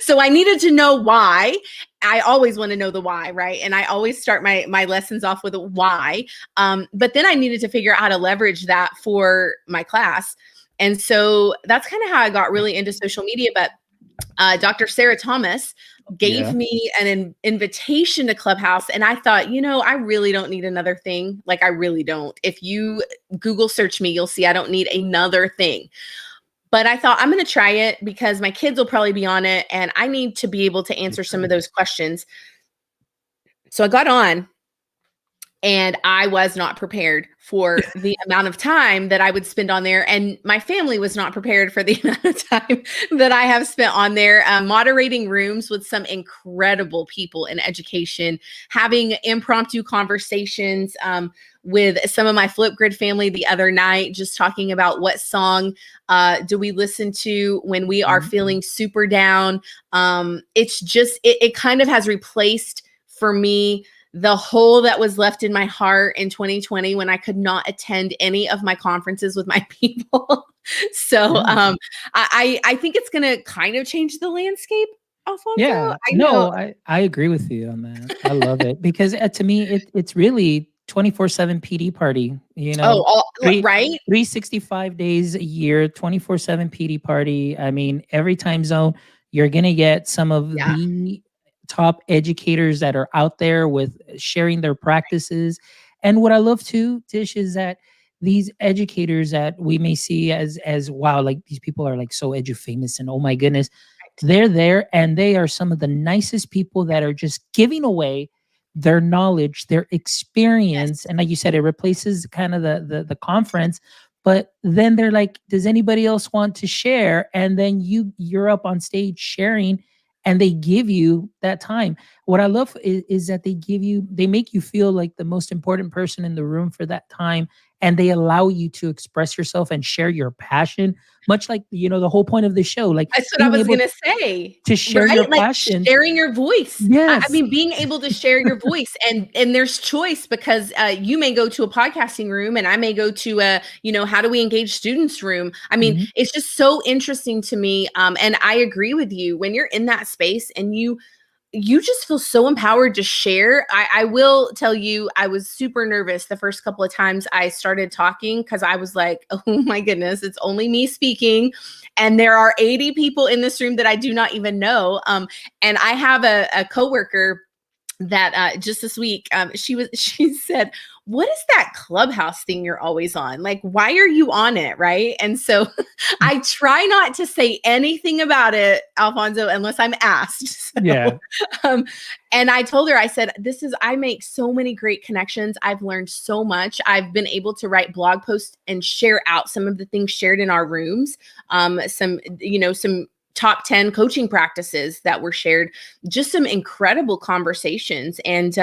So I needed to know why. I always want to know the why, right? And I always start my lessons off with a why. But then I needed to figure out how to leverage that for my class. And so that's kind of how I got really into social media. But Dr. Sarah Thomas gave yeah, me an invitation to Clubhouse. And I thought, I really don't need another thing. Like, I really don't. If you Google search me, you'll see I don't need another thing. But I thought I'm going to try it because my kids will probably be on it and I need to be able to answer some of those questions. So I got on. And I was not prepared for the amount of time that I would spend on there. And my family was not prepared for the amount of time that I have spent on there, moderating rooms with some incredible people in education, having impromptu conversations with some of my Flipgrid family the other night, just talking about what song do we listen to when we are feeling super down. It's just, it kind of has replaced for me the hole that was left in my heart in 2020 when I could not attend any of my conferences with my people. So I think it's going to kind of change the landscape, Alfonso. yeah. I know. No, I agree with you on that. I love it because to me, it's really 24/7 PD party. Oh, Three right. 365 days a year, 24/7 PD party. I mean, every time zone, you're gonna get some of Yeah. the top educators that are out there with sharing their practices. And what I love too, Tish, is that these educators that we may see as wow, like these people are like so edu famous and oh my goodness, they're there and they are some of the nicest people that are just giving away their knowledge, their experience. Yes. And like you said, it replaces kind of the conference. But then they're like, does anybody else want to share? And then you're up on stage sharing and they give you that time. What I love is that they make you feel like the most important person in the room for that time. And they allow you to express yourself and share your passion, much like, the whole point of the show, like That's what I being was able going to say. to share your Right? Like passion. sharing your voice. I Yes. mean, being able to share your voice and there's choice because you may go to a podcasting room and I may go to a, how do we engage students room? I mean, Mhm. it's just so interesting to me. And I agree with you when you're in that space and you just feel so empowered to share. I will tell you, I was super nervous the first couple of times I started talking because I was like, oh my goodness, it's only me speaking. And there are 80 people in this room that I do not even know. And I have a coworker that just this week she said, what is that Clubhouse thing you're always on, like why are you on it, right? And so I try not to say anything about it, Alfonso, unless I'm asked. Yeah. So, um, and I told her, I said, I make so many great connections, I've learned so much, I've been able to write blog posts and share out some of the things shared in our rooms, some top 10 coaching practices that were shared, just some incredible conversations. And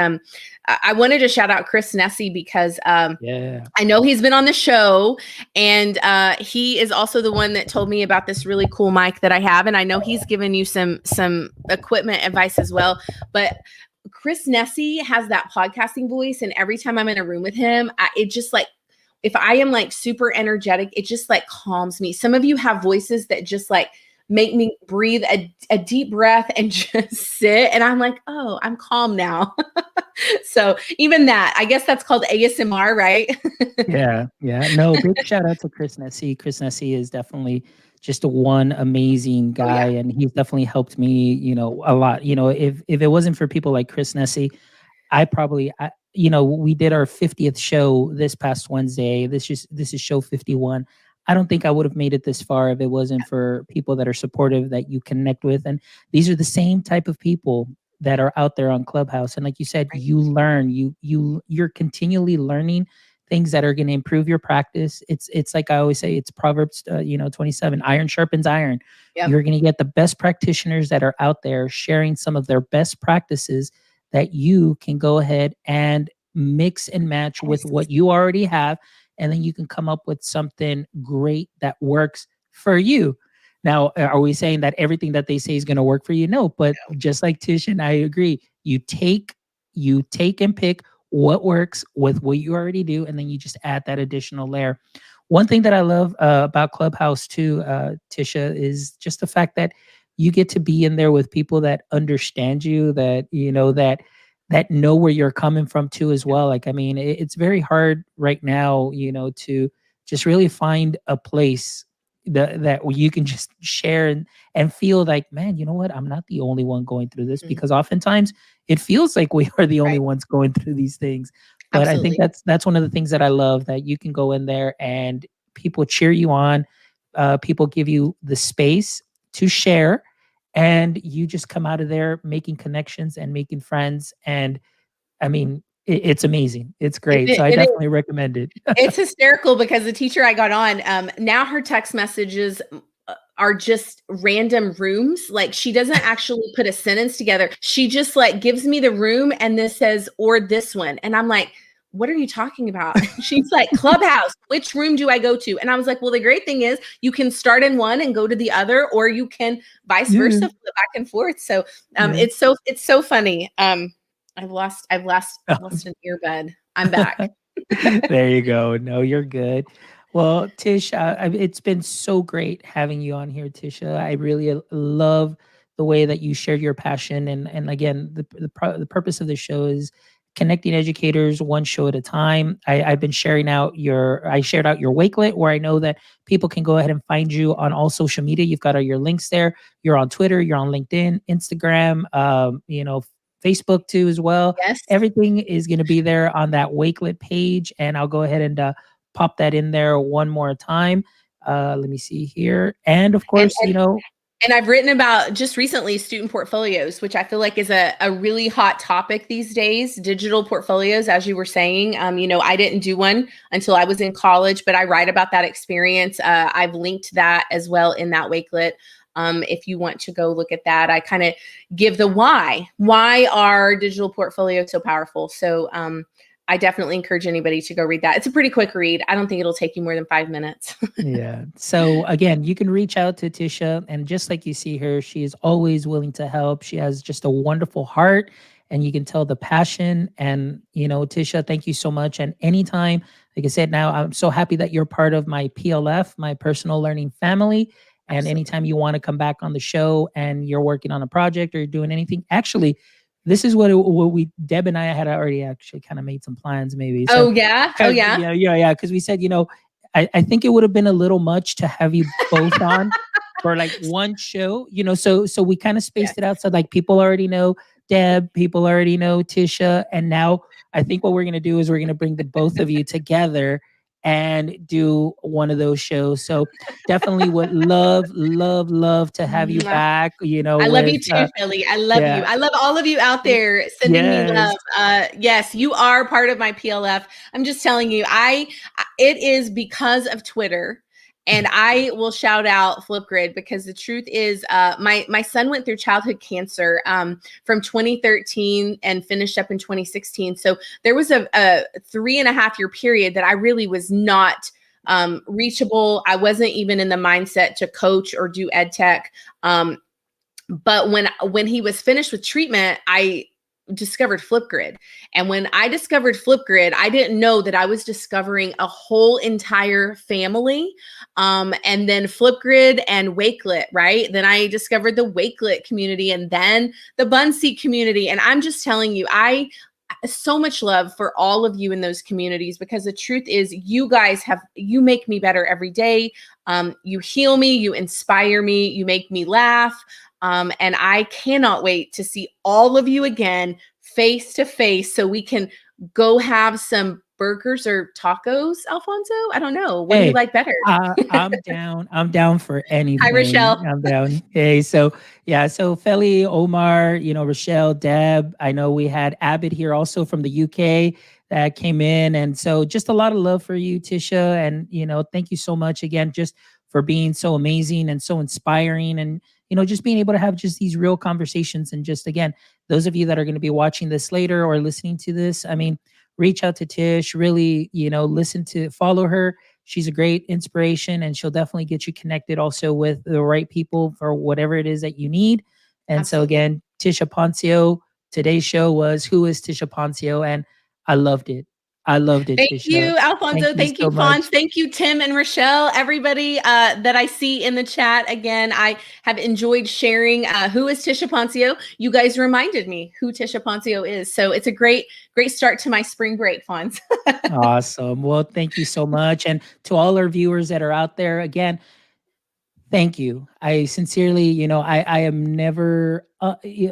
I wanted to shout out Chris Nessie because Yeah. I know he's been on the show and he is also the one that told me about this really cool mic that I have. And I know he's given you some equipment advice as well. But Chris Nessie has that podcasting voice. And every time I'm in a room with him, it just like, if I am like super energetic, it just like calms me. Some of you have voices that just like make me breathe a deep breath and just sit. And I'm like, oh, I'm calm now. So even that, I guess that's called ASMR, right? Yeah. Yeah. No, big shout out to Chris Nessie. Chris Nessie is definitely just a one amazing Oh guy. yeah. And he's definitely helped me, a lot. If it wasn't for people like Chris Nessie, we did our 50th show this past Wednesday. This is show 51. I don't think I would have made it this far if it wasn't for people that are supportive, that you connect with. And these are the same type of people that are out there on Clubhouse. And like you said, Right. you learn, you're continually learning things that are going to improve your practice. It's like I always say, it's Proverbs 27, iron sharpens iron. Yep. You're going to get the best practitioners that are out there sharing some of their best practices that you can go ahead and mix and match with Yes. what you already have. And then you can come up with something great that works for you. Now, are we saying that everything that they say is going to work for you? No, but just like Tish and I agree, you take and pick what works with what you already do, and then you just add that additional layer. One thing that I love about Clubhouse too, Tisha, is just the fact that you get to be in there with people that understand you, that that know where you're coming from too as well. Like, I mean, it's very hard right now, to just really find a place that where you can just share and feel like, man, you know what? I'm not the only one going through this, Mhm. because oftentimes it feels like we are the only Right. ones going through these things. But I think Absolutely. that's one of the things that I love, that you can go in there and people cheer you on. People give you the space to share, and you just come out of there making connections and making friends. And I mean, it's amazing. It's great. So I It is. definitely recommend it. It's hysterical because the teacher I got on, now her text messages are just random rooms. Like, she doesn't actually put a sentence together. She just like gives me the room and this says, or this one. And I'm like, what are you talking about? She's like, Clubhouse, which room do I go to? And I was like, well, the great thing is you can start in one and go to the other, or you can vice Yeah, versa, flip back and forth. So yeah. it's so funny. I've lost an earbud. I'm back. There you go. No, you're good. Well, Tish, it's been so great having you on here, Tisha. I really love the way that you shared your passion, and again, the purpose of the show is connecting educators one show at a time. I've been I shared out your Wakelet, where I know that people can go ahead and find you on all social media. You've got all your links there. You're on Twitter, you're on LinkedIn, Instagram, Facebook too as well. Yes. Everything is going to be there on that Wakelet page, and I'll go ahead and pop that in there one more time. Let me see here, and of And course, And I've written about just recently student portfolios, which I feel like is a really hot topic these days. Digital portfolios, as you were saying. I didn't do one until I was in college, but I write about that experience. I've linked that as well in that Wakelet. If you want to go look at that, I kind of give the why. Why are digital portfolios so powerful? So I definitely encourage anybody to go read that. It's a pretty quick read. I don't think it'll take you more than 5 minutes. Yeah. So again, you can reach out to Tisha, and just like you see her, she is always willing to help. She has just a wonderful heart, and you can tell the passion. And Tisha, thank you so much. And anytime, like I said, now I'm so happy that you're part of my PLF, my personal learning family. And Absolutely. anytime you want to come back on the show and you're working on a project or you're doing anything, actually, this is what we Deb and I had already actually kind of made some plans, maybe. So Oh yeah. Oh because yeah. yeah, because we said, I think it would have been a little much to have you both on for like one show, so we kind of Yes. spaced it out. So like people already know Deb, people already know Tisha. And now I think what we're gonna do is we're gonna bring the both of you together and do one of those shows. So definitely would love to have you Mwah. back, I love you with too, Philly. I love you. yeah. I love all of you out there sending me Yes. love. Yes, you are part of my PLF. I'm just telling you, it is because of Twitter. And I will shout out Flipgrid because the truth is, my son went through childhood cancer from 2013 and finished up in 2016. So there was a 3.5 year period that I really was not reachable. I wasn't even in the mindset to coach or do ed tech. But when he was finished with treatment, I discovered Flipgrid. And when I discovered Flipgrid, I didn't know that I was discovering a whole entire family. And then Flipgrid and Wakelet, right? Then I discovered the Wakelet community and then the Bunseat community. And I'm just telling you, I so much love for all of you in those communities, because the truth is you make me better every day. You heal me, you inspire me, you make me laugh. And I cannot wait to see all of you again face to face so we can go have some burgers or tacos, Alfonso? I don't know. What do you Hey, like better? I'm down. I'm down for Hi, anything. Rochelle. I'm down. Hey, so yeah, so Feli, Omar, Rochelle, Deb. I know we had Abbott here also from the UK that came in, and so just a lot of love for you, Tisha, and thank you so much again, just for being so amazing and so inspiring, and just being able to have just these real conversations, and just again, those of you that are going to be watching this later or listening to this, I mean, reach out to Tish, really, follow her. She's a great inspiration, and she'll definitely get you connected also with the right people for whatever it is that you need. And so Absolutely. again, Tisha Poncio, today's show was Who is Tisha Poncio? And I loved it. I loved it, Thank Tisha. you, Thank Alfonso. you Thank you, so Fons. much. Thank you, Tim and Rochelle. Everybody that I see in the chat. Again, I have enjoyed sharing who is Tisha Poncio. You guys reminded me who Tisha Poncio is. So it's a great start to my spring break, Fons. Awesome. Well, thank you so much. And to all our viewers that are out there, again, thank you. I sincerely, I am never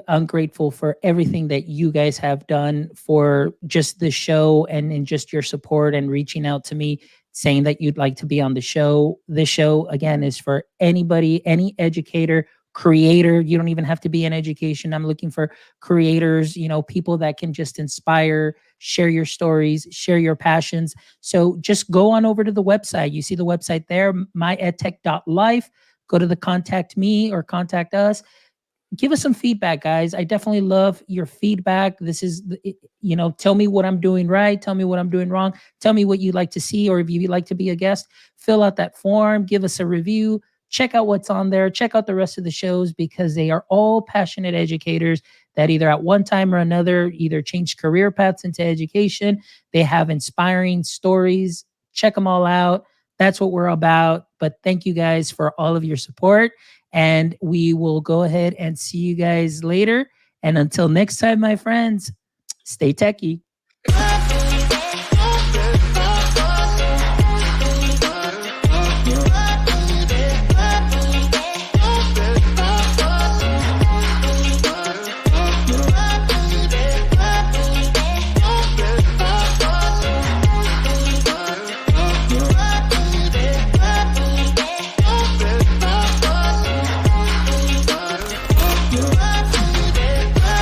ungrateful for everything that you guys have done for just the show, and just your support and reaching out to me saying that you'd like to be on the show. This show, again, is for anybody, any educator, creator. You don't even have to be in education. I'm looking for creators, people that can just inspire, share your stories, share your passions. So just go on over to the website. You see the website there, myedtech.life. Go to the contact me or contact us. Give us some feedback, guys. I definitely love your feedback. This is, tell me what I'm doing right. Tell me what I'm doing wrong. Tell me what you'd like to see, or if you'd like to be a guest, fill out that form, give us a review, check out what's on there, check out the rest of the shows, because they are all passionate educators that either at one time or another either changed career paths into education. They have inspiring stories. Check them all out. That's what we're about. But thank you guys for all of your support. And we will go ahead and see you guys later. And until next time, my friends, stay techie.